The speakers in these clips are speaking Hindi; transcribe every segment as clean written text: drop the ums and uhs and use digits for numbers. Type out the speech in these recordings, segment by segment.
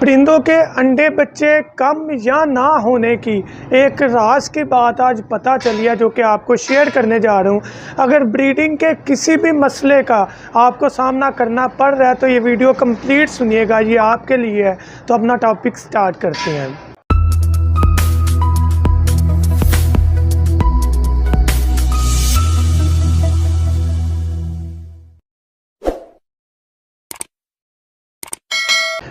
परिंदों के अंडे बच्चे कम या ना होने की एक राज की बात आज पता चली है, जो कि आपको शेयर करने जा रहा हूँ। अगर ब्रीडिंग के किसी भी मसले का आपको सामना करना पड़ रहा है तो ये वीडियो कंप्लीट सुनिएगा, ये आपके लिए है। तो अपना टॉपिक स्टार्ट करते हैं।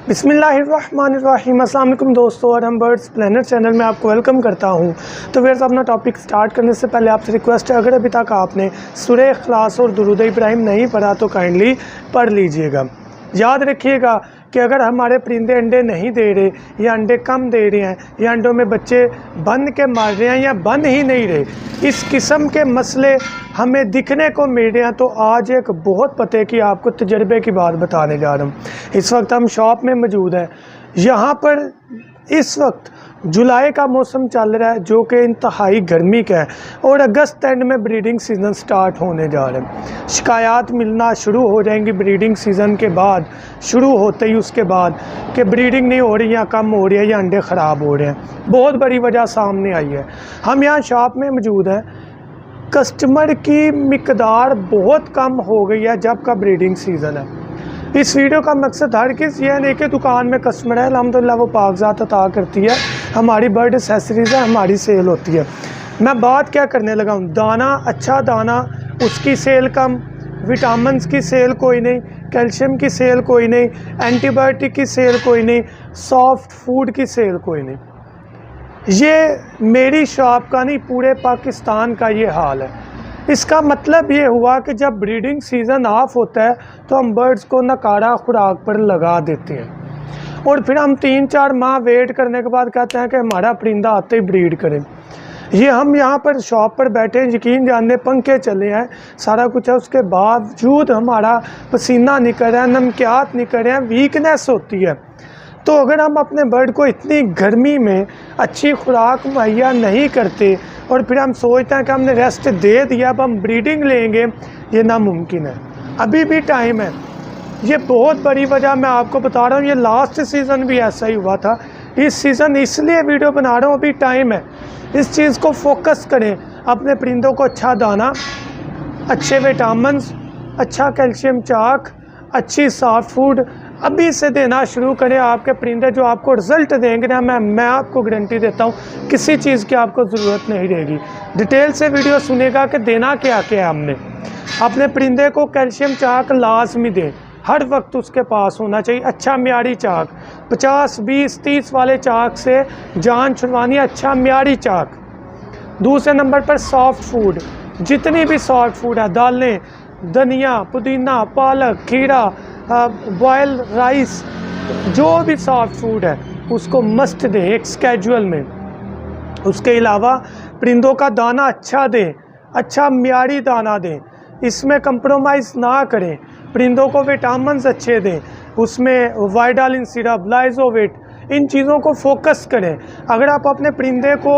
बिस्मिल्लाहिर्रहमानिर्रहीम। अस्सलाम वालेकुम दोस्तों, और हम बर्ड्स प्लेनेट चैनल में आपको वेलकम करता हूं। तो फिर अपना टॉपिक स्टार्ट करने से पहले आपसे रिक्वेस्ट है, अगर अभी तक आपने सूरह इखलास और दुरूद इब्राहिम नहीं पढ़ा तो काइंडली पढ़ लीजिएगा। याद रखिएगा कि अगर हमारे परिंदे अंडे नहीं दे रहे या अंडे कम दे रहे हैं या अंडों में बच्चे बन के मार रहे हैं या बन ही नहीं रहे, इस किस्म के मसले हमें दिखने को मिल रहे हैं, तो आज एक बहुत पते की आपको तजर्बे की बात बताने जा रहा हूँ। इस वक्त हम शॉप में मौजूद हैं। यहाँ पर इस वक्त जुलाई का मौसम चल रहा है, जो कि इंतहाई गर्मी का है, और अगस्त एंड में ब्रीडिंग सीज़न स्टार्ट होने जा रहे हैं। शिकायत मिलना शुरू हो जाएंगी ब्रीडिंग सीज़न के बाद, शुरू होते ही उसके बाद कि ब्रीडिंग नहीं हो रही या कम हो रही है या अंडे ख़राब हो रहे हैं। बहुत बड़ी वजह सामने आई है। हम यहाँ शॉप में मौजूद हैं। कस्टमर की मिकदार बहुत कम हो गई है जब का ब्रीडिंग सीज़न है। इस वीडियो का मकसद हर किसी ये नहीं कि दुकान में कस्टमर है, अल्हम्दुलिल्लाह वो पाकज़ात अता करती है, हमारी बर्ड एक्सेसरीज़ है, हमारी सेल होती है। मैं बात क्या करने लगा हूँ, दाना, अच्छा दाना, उसकी सेल कम, विटामिन्स की सेल कोई नहीं, कैल्शियम की सेल कोई नहीं, एंटीबायोटिक की सेल कोई नहीं, सॉफ्ट फूड की सेल कोई नहीं। ये मेरी शॉप का नहीं, पूरे पाकिस्तान का ये हाल है। इसका मतलब ये हुआ कि जब ब्रीडिंग सीज़न ऑफ होता है तो हम बर्ड्स को नकारा खुराक पर लगा देते हैं, और फिर हम 3-4 माह वेट करने के बाद कहते हैं कि हमारा परिंदा आते ही ब्रीड करें। ये हम यहाँ पर शॉप पर बैठे हैं, यकीन जानने पंखे चले हैं, सारा कुछ है, उसके बावजूद हमारा पसीना निकल रहा है, नमकियात निकल रहे हैं, वीकनेस होती है। तो अगर हम अपने बर्ड को इतनी गर्मी में अच्छी खुराक मुहैया नहीं करते और फिर हम सोचते हैं कि हमने रेस्ट दे दिया, अब हम ब्रीडिंग लेंगे, ये नामुमकिन है। अभी भी टाइम है। ये बहुत बड़ी वजह मैं आपको बता रहा हूँ। ये लास्ट सीज़न भी ऐसा ही हुआ था। इस सीज़न इसलिए वीडियो बना रहा हूँ, अभी टाइम है। इस चीज़ को फोकस करें। अपने परिंदों को अच्छा दाना, अच्छे विटामिन्स, अच्छा कैल्शियम चाक, अच्छी सॉफ्ट फूड अभी से देना शुरू करें। आपके परिंदे जो आपको रिज़ल्ट देंगे ना, मैं आपको गारंटी देता हूँ, किसी चीज़ की आपको ज़रूरत नहीं रहेगी। डिटेल से वीडियो सुनेगा कि देना क्या क्या है हमने। अपने परिंदे को कैल्शियम चाक लाजमी दें, हर वक्त उसके पास होना चाहिए। अच्छा म्यारी चाक, 50, 20, 30 वाले चाक से जान छुड़वानी, अच्छा म्यारी चाक। दूसरे नंबर पर सॉफ्ट फूड, जितनी भी सॉफ्ट फूड है, दालें, धनिया, पुदीना, पालक, खीरा, बॉयल राइस, जो भी सॉफ्ट फूड है उसको मस्ट दें एक स्केड्यूल में। उसके अलावा परिंदों का दाना अच्छा दें, अच्छा म्यारी दाना दें, इसमें कंप्रोमाइज़ ना करें। परिंदों को विटामिन्स अच्छे दें, उसमें वाइडालिन सिरप, लाइजोवेट, इन चीज़ों को फोकस करें। अगर आप अपने परिंदे को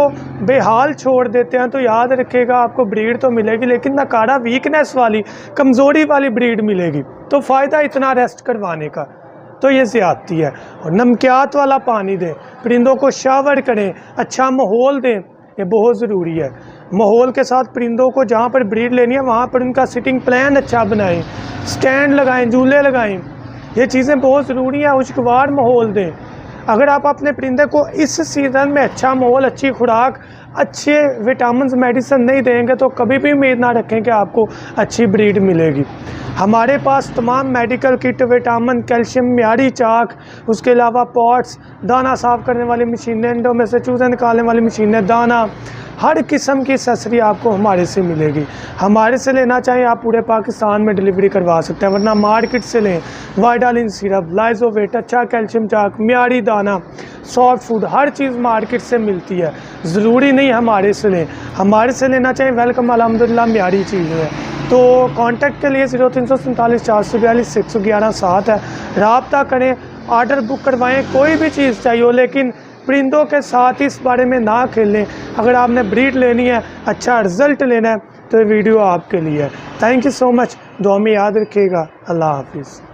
बेहाल छोड़ देते हैं तो याद रखिएगा, आपको ब्रीड तो मिलेगी लेकिन नकारा वीकनेस वाली, कमज़ोरी वाली ब्रीड मिलेगी। तो फ़ायदा इतना रेस्ट करवाने का, तो ये ज़्यादती है। और नमकियात वाला पानी दें, परिंदों को शावर करें, अच्छा माहौल दें, ये बहुत ज़रूरी है। माहौल के साथ परिंदों को जहाँ पर ब्रीड लेनी है वहाँ पर उनका सिटिंग प्लान अच्छा बनाएं, स्टैंड लगाएं, झूले लगाएं, ये चीज़ें बहुत ज़रूरी हैं। खुशगवार माहौल दें। अगर आप अपने परिंदे को इस सीज़न में अच्छा माहौल, अच्छी खुराक, अच्छे विटामिन्स, मेडिसिन नहीं देंगे तो कभी भी उम्मीद ना रखें कि आपको अच्छी ब्रीड मिलेगी। हमारे पास तमाम मेडिकल किट, विटामिन, कैल्शियम, म्यारी चाक, उसके अलावा पॉट्स, दाना साफ़ करने वाली मशीनें, अंडों में से चूज़े निकालने वाली मशीनें, दाना, हर किस्म की एक्सेसरी आपको हमारे से मिलेगी। हमारे से लेना चाहिए आप पूरे पाकिस्तान में डिलीवरी करवा सकते हैं, वरना मार्केट से लें। वाइडालिन सिरप, लाइजोवेट, अच्छा कैल्शियम चाक, म्यारी दाना, सॉफ्ट फूड, हर चीज़ मार्केट से मिलती है। ज़रूरी नहीं हमारे से लें, हमारे से लेना चाहिए। वेलकम, अल्हम्दुलिल्लाह म्यारी चीज़ है। तो कांटेक्ट के लिए 0347 442 611 7 है, रब्ता करें, ऑर्डर बुक करवाएं। कोई भी चीज़ चाहिए हो, लेकिन परिंदों के साथ इस बारे में ना खेलें। अगर आपने ब्रीड लेनी है, अच्छा रिज़ल्ट लेना है, तो ये वीडियो आपके लिए है। Thank you so much. दुआ में याद रखिएगा। अल्लाह हाफिज़।